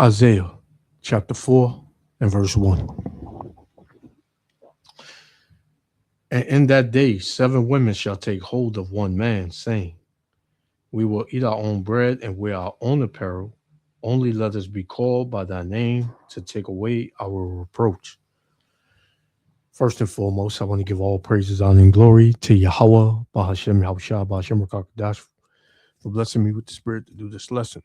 Isaiah chapter 4 and verse 1. And in that day, 7 women shall take hold of one man, saying, we will eat our own bread and wear our own apparel. Only let us be called by thy name to take away our reproach. First and foremost, I want to give all praises, honor, and glory to Yahweh, Bahashem, Yahushua, Bahashem, Rakakadash, for blessing me with the Spirit to do this lesson.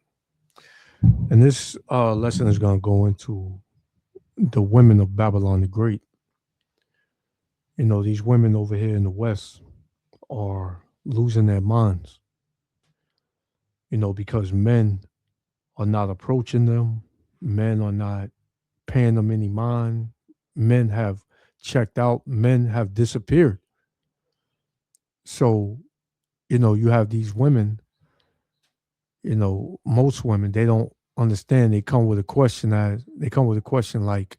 And this lesson is going to go into the women of Babylon the Great. You know, these women over here in the West are losing their minds, you know, because men are not approaching them. Men are not paying them any mind. Men have checked out. Men have disappeared. So, you know, you have these women, you know, most women, they don't understand. They come with a question like,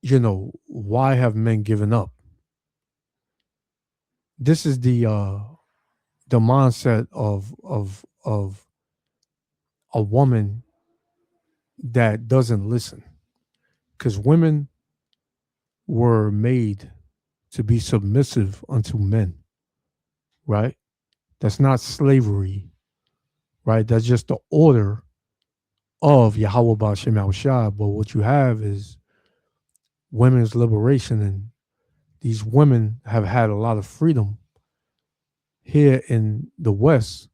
you know, why have men given up? This is the mindset of a woman that doesn't listen, because women were made to be submissive unto men, right? That's not slavery, right? That's just the order of Yahweh Ba'Shem Yahushua. But what you have is women's liberation, and these women have had a lot of freedom here in the West,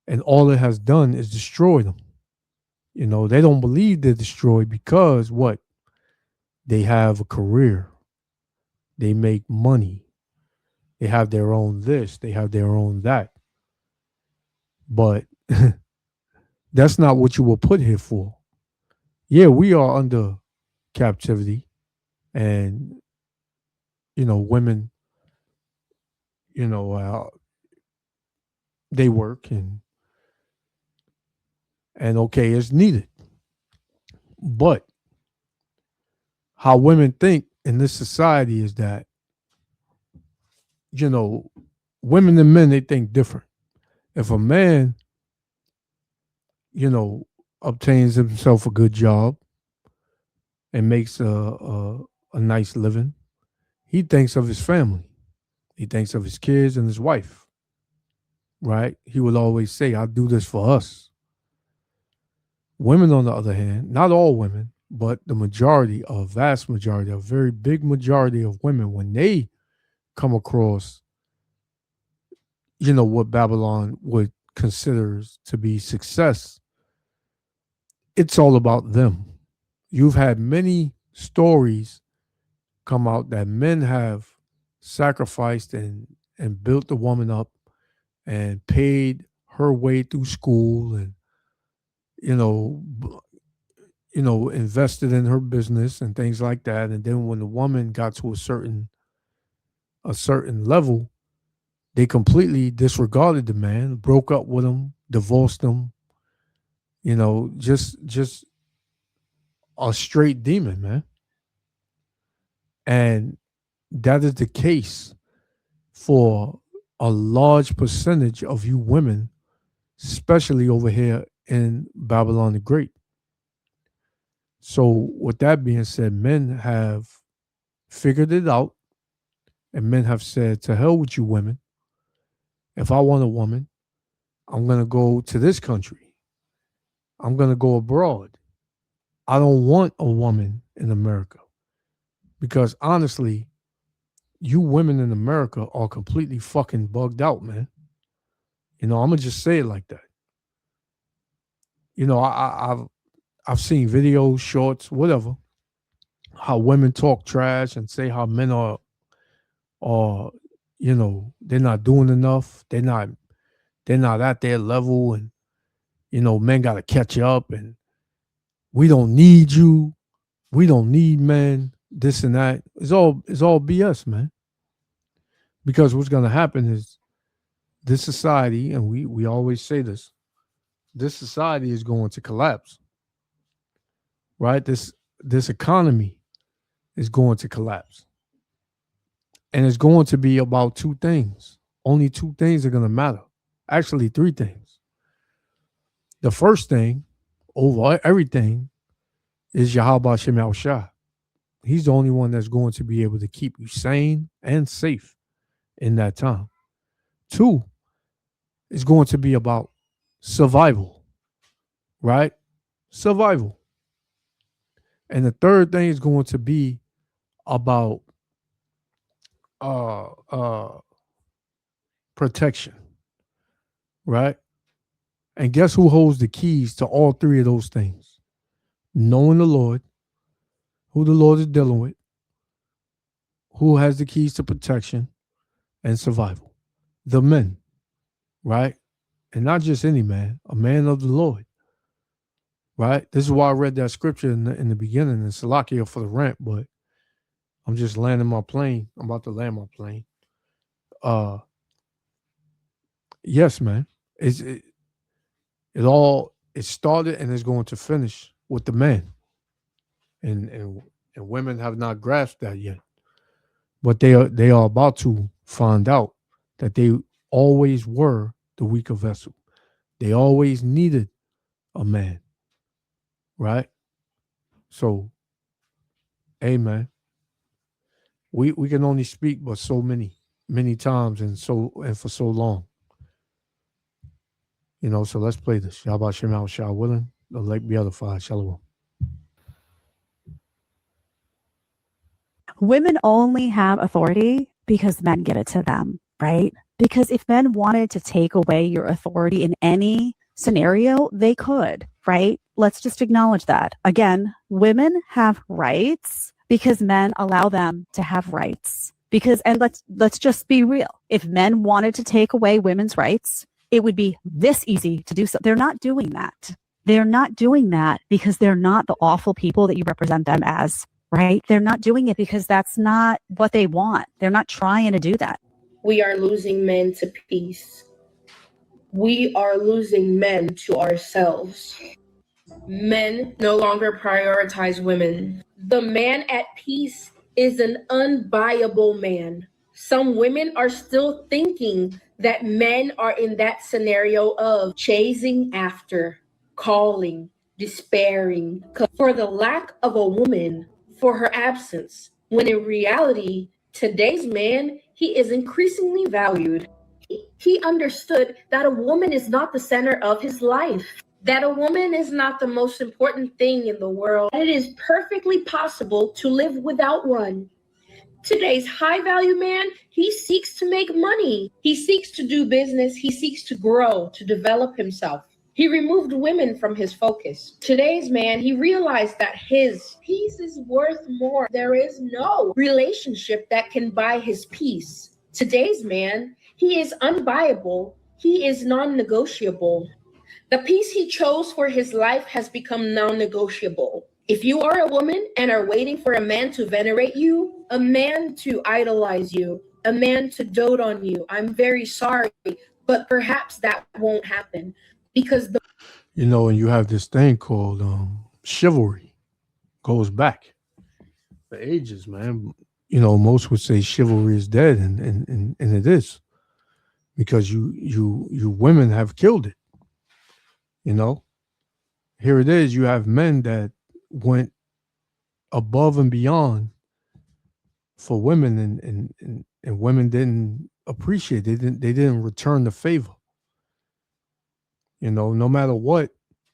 and all it has done is destroy them. You know, they don't believe they're destroyed because what? They have a career. They make money. They have their own this. They have their own that. But that's not what you were put here for. Yeah, we are under captivity. And, you know, women, you know, they work and okay, it's needed. But how women think in this society is that, you know, women and men, they think different. If a man, you know, obtains himself a good job and makes a nice living, he thinks of his family. He thinks of his kids and his wife, right? He will always say, I do this for us. Women, on the other hand, not all women, but the majority, a vast majority, a very big majority of women, when they come across, you know, what Babylon would consider to be success, it's all about them. You've had many stories come out that men have sacrificed and built the woman up and paid her way through school and, you know, invested in her business and things like that. And then when the woman got to a certain level, they completely disregarded the man, broke up with him, divorced him, you know, just a straight demon, man. And that is the case for a large percentage of you women, especially over here in Babylon the Great. So, with that being said, men have figured it out, and men have said, to hell with you women. If I want a woman, I'm going to go to this country. I'm going to go abroad. I don't want a woman in America because honestly, you women in America are completely fucking bugged out, man. You know, I'm gonna just say it like that. You know, I've seen videos, shorts, whatever, how women talk trash and say how men are, you know, they're not doing enough. They're not at their level, and you know, men got to catch up, and we don't need you. We don't need men. This and that. It's all BS, man. Because what's gonna happen is this society, and we always say this society is going to collapse, right? This economy is going to collapse. And it's going to be about two things. Only two things are going to matter. Actually, three things. The first thing, over everything is Yahweh Shem Shah. He's the only one that's going to be able to keep you sane and safe in that time. Two is going to be about survival, right? Survival. And the third thing is going to be about uh uh protection, right? And guess who holds the keys to all three of those things? Knowing the Lord, who the Lord is dealing with, who has the keys to protection and survival? The men, right? And not just any man, a man of the Lord, right? This is why I read that scripture in the beginning, and Salakia for the rant, but I'm just landing my plane. I'm about to land my plane. Uh, yes, man. It started and it's going to finish with the man, and women have not grasped that yet, but they are about to find out that they always were the weaker vessel. They always needed a man, right? So, hey, man, we can only speak but so many times and for so long. So let's play this. Shabbat Shemal Shah willing. The lake be edified. Shalom. Women only have authority because men give it to them, right? Because if men wanted to take away your authority in any scenario, they could, right? Let's just acknowledge that. Again, women have rights because men allow them to have rights. Because, and let's just be real. If men wanted to take away women's rights, it would be this easy to do so. They're not doing that. They're not doing that because they're not the awful people that you represent them as, right? They're not doing it because that's not what they want. They're not trying to do that. We are losing men to peace. We are losing men to ourselves. Men no longer prioritize women. The man at peace is an unbuyable man. Some women are still thinking that men are in that scenario of chasing after, calling, despairing for the lack of a woman, for her absence, when in reality, today's man, he is increasingly valued. He understood that a woman is not the center of his life, that a woman is not the most important thing in the world. It is perfectly possible to live without one. Today's high value man, he seeks to make money. He seeks to do business. He seeks to grow, to develop himself. He removed women from his focus. Today's man, he realized that his peace is worth more. There is no relationship that can buy his peace. Today's man, he is unbuyable. He is non-negotiable. The peace he chose for his life has become non-negotiable. If you are a woman and are waiting for a man to venerate you, a man to idolize you, a man to dote on you, I'm very sorry, but perhaps that won't happen because And you have this thing called chivalry. Goes back for ages, man. Most would say chivalry is dead, and it is, because you women have killed it. Here it is. You have men that went above and beyond for women, and women didn't appreciate. They didn't return the favor. No matter what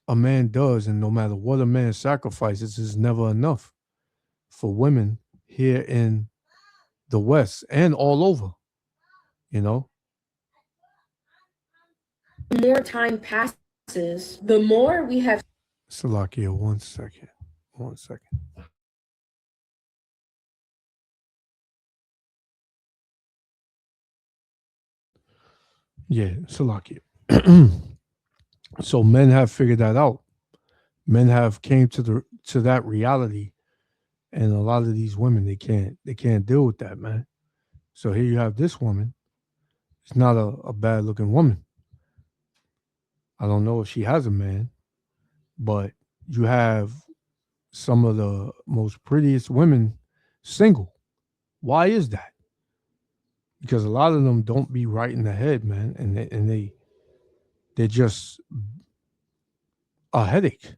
a man does, and no matter what a man sacrifices, is never enough for women here in the West and all over. The more time passes, the more we have. Salakia, 1 second. 1 second. Yeah, Salakia. So men have figured that out. Men have came to that reality, and a lot of these women, they can't deal with that, man. So here you have this woman. It's not a bad looking woman. I don't know if she has a man, but you have some of the most prettiest women single. Why is that? Because a lot of them don't be right in the head, man, and they're just a headache.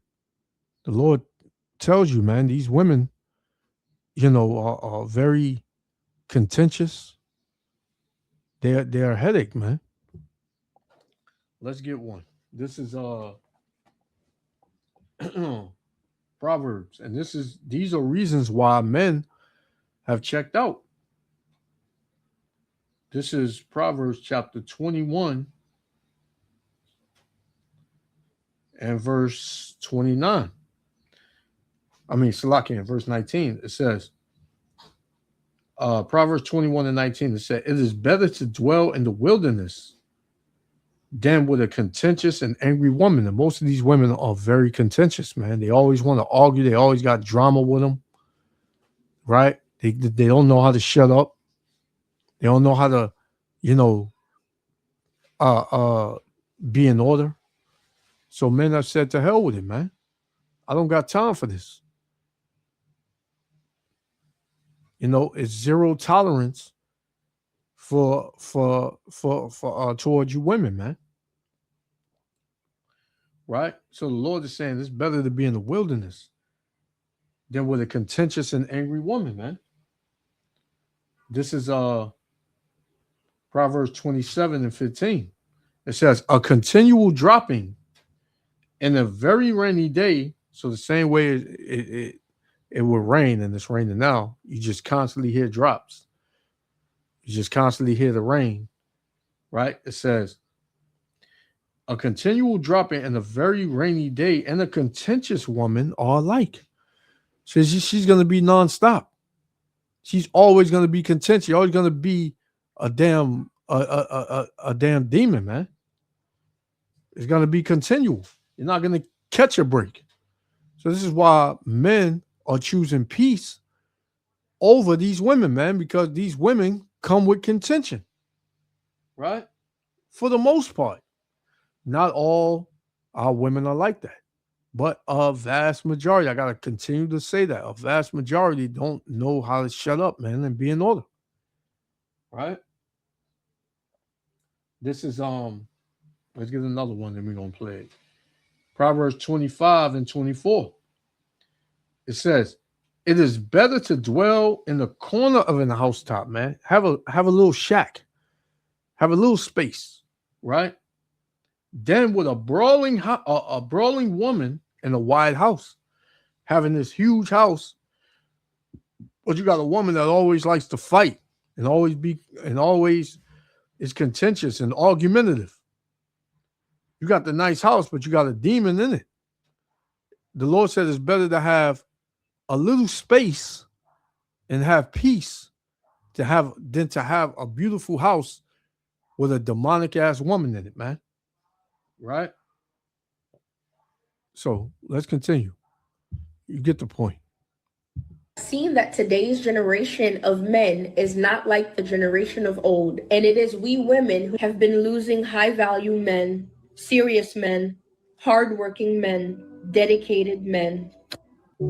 The Lord tells you, man, these women, are very contentious. They're a headache, man. Let's get one. This is Proverbs, and these are reasons why men have checked out. This is Proverbs chapter 21 and verse 29. Salakia, verse 19. It says, Proverbs 21 and 19, it said, it is better to dwell in the wilderness than with a contentious and angry woman. And most of these women are very contentious, man. They always want to argue. They always got drama with them, right? They don't know how to shut up. They don't know how to, be in order. So men have said, to hell with it, man. I don't got time for this. It's zero tolerance for towards you women, man. Right? So the Lord is saying it's better to be in the wilderness than with a contentious and angry woman, man. This is Proverbs 27 and 15. It says, a continual dropping in a very rainy day. So the same way it will rain, and it's raining now, you just constantly hear drops. You just constantly hear the rain, right? It says, a continual dropping in a very rainy day and a contentious woman are alike. So she's going to be nonstop. She's always going to be contentious. She's always going to be a damn demon, man. It's going to be continual. You're not going to catch a break. So this is why men are choosing peace over these women, man, because these women come with contention, right? For the most part. Not all our women are like that, but a vast majority, I got to continue to say that, a vast majority don't know how to shut up, man, and be in order, right? This is, let's get another one and we're going to play it. Proverbs 25 and 24. It says, it is better to dwell in the corner of an housetop, man. Have a little shack. Have a little space, right? Then with a brawling woman in a wide house, having this huge house, but you got a woman that always likes to fight and always is contentious and argumentative. You got the nice house, but you got a demon in it. The Lord said it's better to have a little space and have peace than to have a beautiful house with a demonic ass woman in it, man. Right? So let's continue. You get the point. Seen that today's generation of men is not like the generation of old, and it is we women who have been losing high value men, serious men, hardworking men, dedicated men.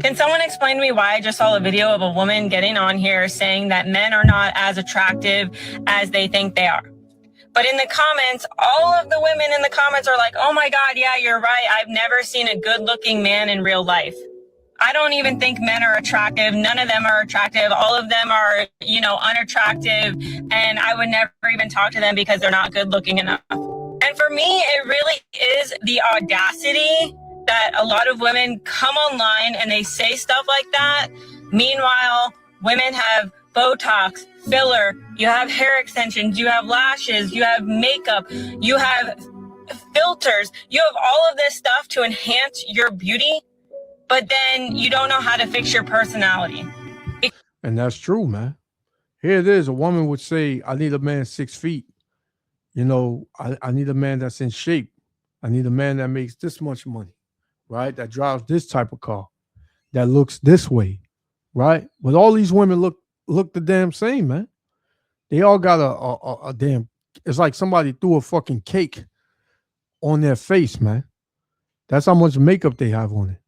Can someone explain to me why I just saw a video of a woman getting on here saying that men are not as attractive as they think they are? But in the comments, all of the women in the comments are like, oh my God, yeah, you're right. I've never seen a good looking man in real life. I don't even think men are attractive. None of them are attractive. All of them are, unattractive. And I would never even talk to them because they're not good looking enough. And for me, it really is the audacity that a lot of women come online and they say stuff like that. Meanwhile, women have Botox, filler, you have hair extensions, you have lashes, you have makeup, you have filters, you have all of this stuff to enhance your beauty, but then you don't know how to fix your personality. And that's true, man. Here it is. A woman would say, I need a man 6 feet. I need a man that's in shape. I need a man that makes this much money, right? That drives this type of car, that looks this way, right? But all these women look the damn same, man. They all got a damn, it's like somebody threw a fucking cake on their face, man. That's how much makeup they have on it,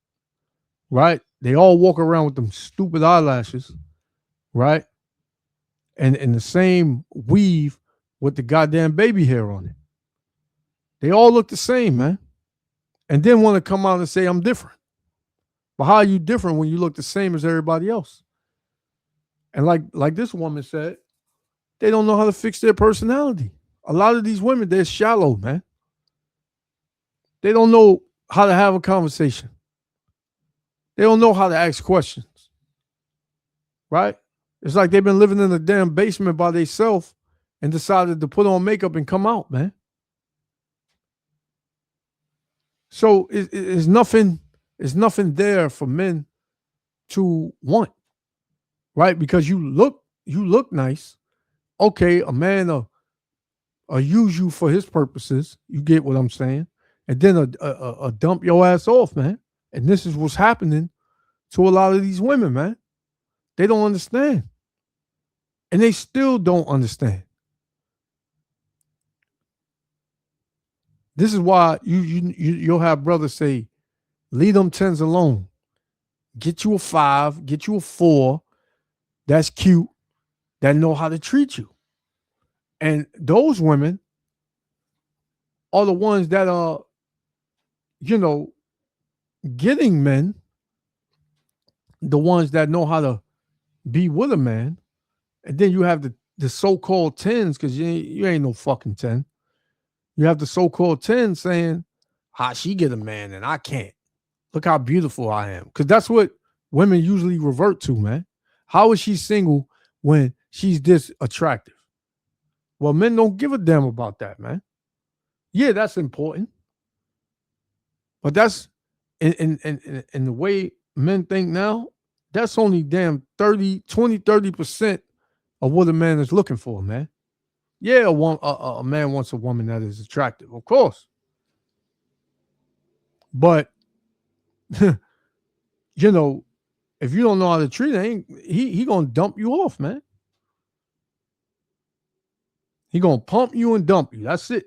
right? They all walk around with them stupid eyelashes, right? And the same weave with the goddamn baby hair on it. They all look the same, man. And then want to come out and say, I'm different. But how are you different when you look the same as everybody else? And like this woman said, they don't know how to fix their personality. A lot of these women, they're shallow, man. They don't know how to have a conversation. They don't know how to ask questions. Right? It's like they've been living in a damn basement by themselves and decided to put on makeup and come out, man. So it's nothing there for men to want, right? Because you look nice. Okay, a man will use you for his purposes. You get what I'm saying? And then a dump your ass off, man. And this is what's happening to a lot of these women, man. They don't understand. And they still don't understand. This is why you'll have brothers say, leave them 10s alone. Get you a 5, get you a 4. That's cute. That know how to treat you. And those women are the ones that are, getting men, the ones that know how to be with a man. And then you have the so-called 10s, because you ain't no fucking 10. You have the so-called 10 saying, how she get a man and I can't. Look how beautiful I am. Because that's what women usually revert to, man. How is she single when she's this attractive? Well, men don't give a damn about that, man. Yeah, that's important. But that's, in the way men think now, that's only damn 30% of what a man is looking for, man. Yeah, a man wants a woman that is attractive, of course. But, if you don't know how to treat her, he going to dump you off, man. He going to pump you and dump you. That's it.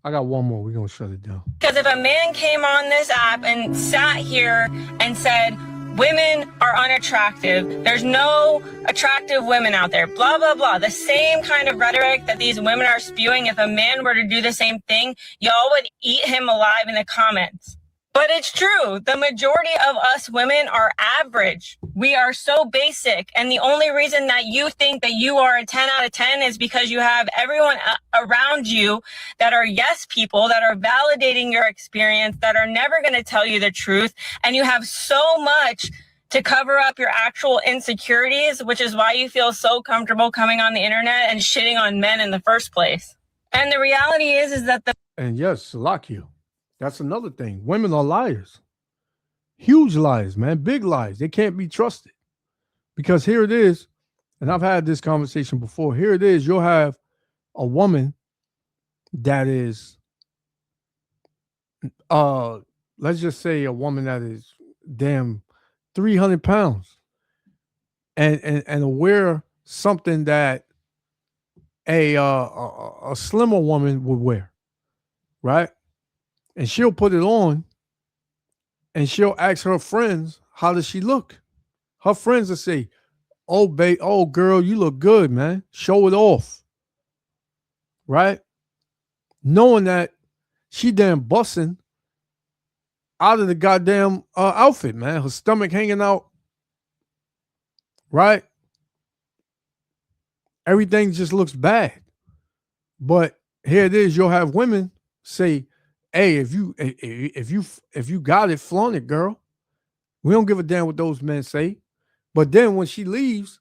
I got one more. We're going to shut it down. Because if a man came on this app and sat here and said, women are unattractive, there's no attractive women out there, blah, blah, blah, the same kind of rhetoric that these women are spewing, if a man were to do the same thing, y'all would eat him alive in the comments. But it's true. The majority of us women are average. We are so basic. And the only reason that you think that you are a 10 out of 10 is because you have everyone around you that are yes people, that are validating your experience, that are never going to tell you the truth. And you have so much to cover up your actual insecurities, which is why you feel so comfortable coming on the internet and shitting on men in the first place. And the reality is that and yes, Salakia. That's another thing. Women are liars. Huge liars, man. Big lies. They can't be trusted. Because here it is, and I've had this conversation before. Here it is. You'll have a woman that is, let's just say a woman that is damn 300 pounds and wear something that a slimmer woman would wear, right? And she'll put it on and she'll ask her friends, how does she look? Her friends will say, oh, babe, oh, girl, you look good, man. Show it off. Right? Knowing that she damn busting out of the goddamn outfit, man. Her stomach hanging out. Right? Everything just looks bad. But here it is. You'll have women say, hey, if you got it, flaunt it, girl. We don't give a damn what those men say. But then when she leaves,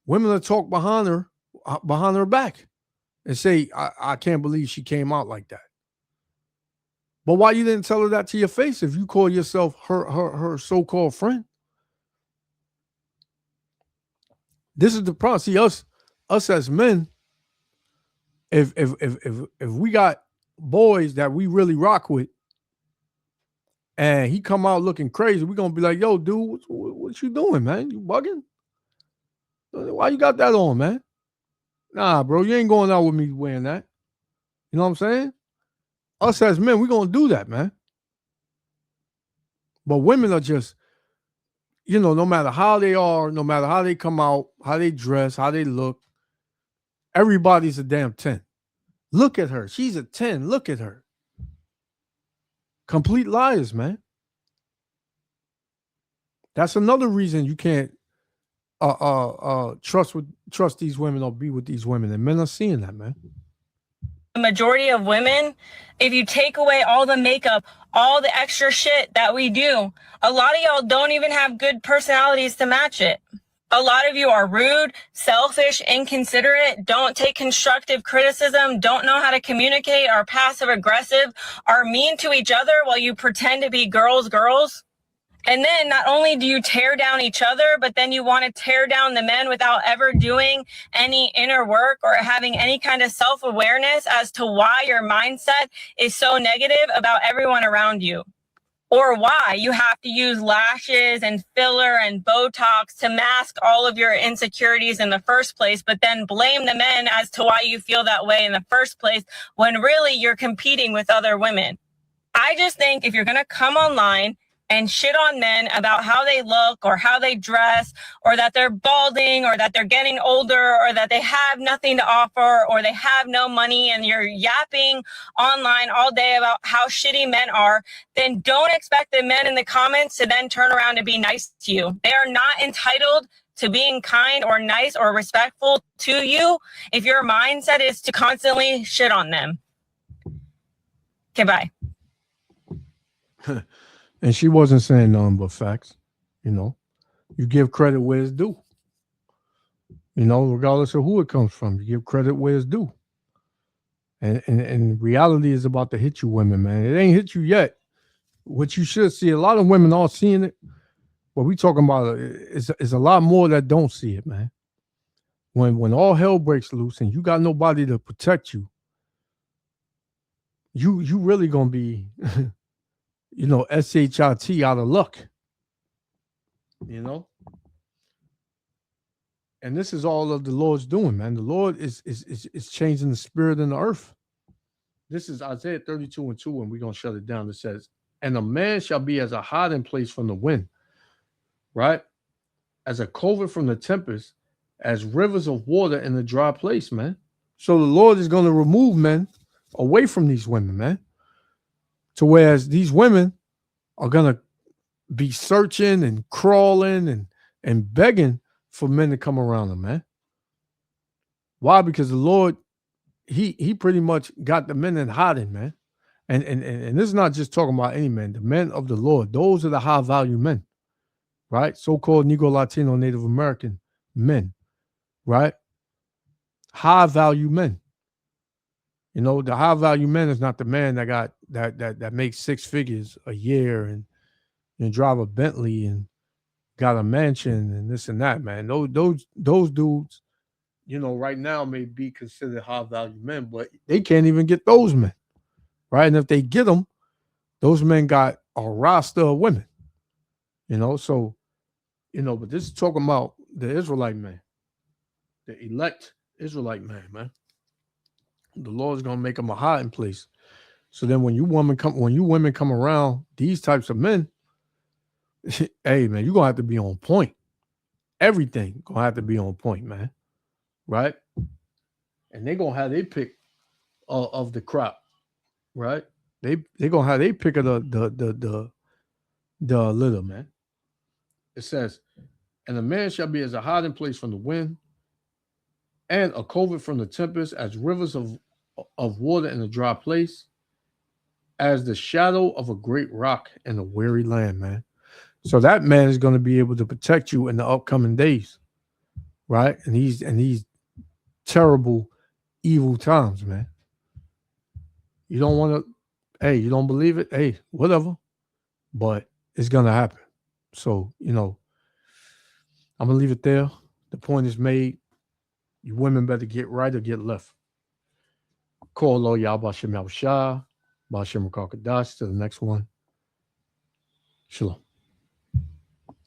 women will talk behind her back and say, I can't believe she came out like that. But why you didn't tell her that to your face if you call yourself her so-called friend? This is the problem. See, us as men, if we got boys that we really rock with and he come out looking crazy, we're gonna be like, yo, dude, what you doing, man? You bugging? Why you got that on, man? Nah, bro, you ain't going out with me wearing that. You know what I'm saying? Us as men, we're gonna do that, man. But women are just, no matter how they are, no matter how they come out, how they dress, how they look, everybody's a damn 10. Look at her. She's a 10. Look at her. Complete liars, man. That's another reason you can't trust these women or be with these women. And men are seeing that, man. The majority of women, if you take away all the makeup, all the extra shit that we do, a lot of y'all don't even have good personalities to match it. A lot of you are rude, selfish, inconsiderate, don't take constructive criticism, don't know how to communicate, are passive aggressive, are mean to each other while you pretend to be girls. And then not only do you tear down each other, but then you want to tear down the men without ever doing any inner work or having any kind of self-awareness as to why your mindset is so negative about everyone around you. Or why you have to use lashes and filler and Botox to mask all of your insecurities in the first place, but then blame the men as to why you feel that way in the first place, when really you're competing with other women. I just think if you're going to come online and shit on men about how they look or how they dress or that they're balding or that they're getting older or that they have nothing to offer or they have no money, and you're yapping online all day about how shitty men are, then don't expect the men in the comments to then turn around and be nice to you. They are not entitled to being kind or nice or respectful to you if your mindset is to constantly shit on them. Okay, bye. And she wasn't saying nothing but facts. You know, you give credit where it's due. You know, regardless of who it comes from, you give credit where it's due. And reality is about to hit you, women, man. It ain't hit you yet. What you should see, a lot of women are seeing it. What we talking about is a lot more that don't see it, man. When all hell breaks loose and you got nobody to protect you, you really gonna be you know, SHIT out of luck, you know? And this is all of the Lord's doing, man. The Lord is changing the spirit in the earth. This is Isaiah 32:2, and we're going to shut it down. It says, and a man shall be as a hiding place from the wind, right? As a covert from the tempest, as rivers of water in a dry place, man. So the Lord is going to remove men away from these women, man. To whereas these women are going to be searching and crawling and begging for men to come around them, man. Why? Because the Lord, he pretty much got the men in hiding, man. And this is not just talking about any men, the men of the Lord. Those are the high value men, right? So-called Negro, Latino, Native American men, right? High value men. You know, the high value man is not the man that got that makes 6 figures a year and drive a Bentley and got a mansion and this and that, man. Those dudes, you know, right now may be considered high value men, but they can't even get those men, right? And if they get them, those men got a roster of women, you know. So, you know, but this is talking about the Israelite man, the elect Israelite man, man. The Lord's gonna make them a hiding place. So then when you women come around these types of men, hey man, you're gonna have to be on point. Everything gonna have to be on point, man. Right? And they're gonna have their pick of the crop, right? They gonna have their pick of the litter, man. It says, and a man shall be as a hiding place from the wind, and a covert from the tempest, as rivers of water in a dry place, as the shadow of a great rock in a weary land, man. So that man is going to be able to protect you in the upcoming days, right? And these terrible, evil times, man. You don't want to, hey, you don't believe it? Hey, whatever. But it's going to happen. So, you know, I'm going to leave it there. The point is made. You women better get right or get left. Call Lo Yahbashem Yahushua, Bashem Rakakadash. To the next one. Shalom.